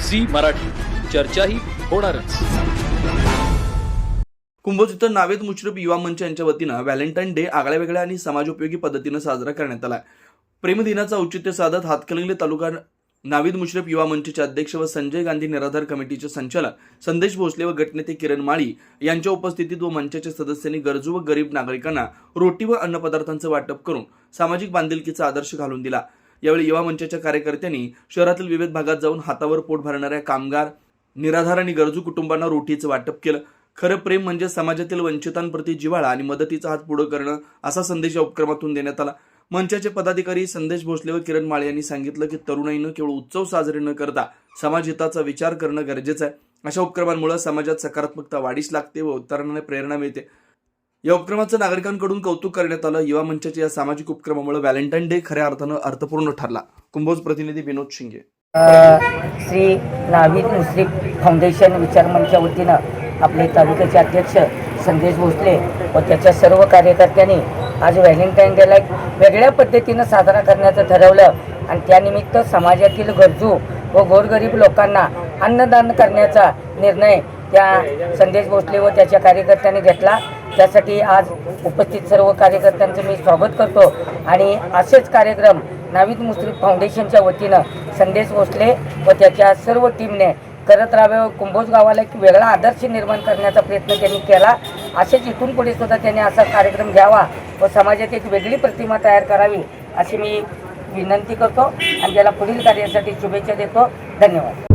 Zee Marathi, चर्चाही होणारच। कुंभोज इथं नावेद मुश्रीफ युवा मंच यांच्या वतीनं व्हॅलेंटाईन डे आगळ्यावेगळ्या आणि समाजोपयोगी पद्धतीनं साजरा करण्यात आला। प्रेमदिनाचं औचित्य साधत हातकणंगले तालुका नावेद मुश्रीफ युवा मंचचे अध्यक्ष व संजय गांधी निराधार कमिटीचे संचालक संदेश भोसले व गटनेते किरण माळी यांच्या उपस्थितीत व मंचाच्या सदस्यांनी गरजू व गरीब नागरिकांना रोटी व अन्नपदार्थांचं वाटप करून सामाजिक बांधिलकीचा आदर्श घालून दिला। यावेळी युवा मंचाच्या कार्यकर्त्यांनी शहरातील विविध भागात जाऊन हातावर पोट भरणाऱ्या कामगार, निराधार आणि गरजू कुटुंबांना रोटीचं वाटप केलं। खरं प्रेम म्हणजे समाजातील वंचितांप्रती जिव्हाळा आणि मदतीचा हात पुढे करणं असा संदेश या उपक्रमातून देण्यात आला। मंचाचे पदाधिकारी संदेश भोसले व किरण माळे यांनी सांगितलं की तरुणाईनं केवळ उत्सव साजरे न करता समाजहिताचा विचार करणं गरजेचं आहे। अशा उपक्रमांमुळे समाजात सकारात्मकता वाढीस लागते व इतरांना प्रेरणा मिळते। या उपक्रमाचं नागरिकांकडून कौतुक करण्यात आलं। युवा मंचाच्या या सामाजिक उपक्रमामुळे व्हॅलेंटाईन डे खऱ्या अर्थानं अर्थपूर्ण ठरला। कुंभोज प्रतिनिधी विनोद शिंगे। श्री नावेद मुश्रीफ फाउंडेशन विचारमंचच्या वतीनं आपले तालुक्याचे अध्यक्ष संदेश भोसले व त्याच्या सर्व कार्यकर्त्यांनी आज व्हॅलेंटाईन डेला एक वेगळ्या पद्धतीनं साजरा करण्याचं ठरवलं आणि त्यानिमित्त समाजातील गरजू व गोरगरीब लोकांना अन्नदान करण्याचा निर्णय त्या संदेश भोसले व त्याच्या कार्यकर्त्यांनी घेतला। त्यासाठी आज उपस्थित सर्व कार्यकर्त्यांचं मी स्वागत करतो आणि असेच कार्यक्रम नावेद मुश्रीफ फाउंडेशनच्या वतीनं संदेश भोसले व त्याच्या सर्व टीमने करत राहावे व कुंभोज गावाला एक वेगळा आदर्श निर्माण करण्याचा प्रयत्न त्यांनी केला। असेच इथून पुढे सुद्धा त्यांनी असा कार्यक्रम घ्यावा व समाजात एक वेगळी प्रतिमा तयार करावी अशी मी विनंती करतो आणि त्याला पुढील कार्यासाठी शुभेच्छा देतो। धन्यवाद।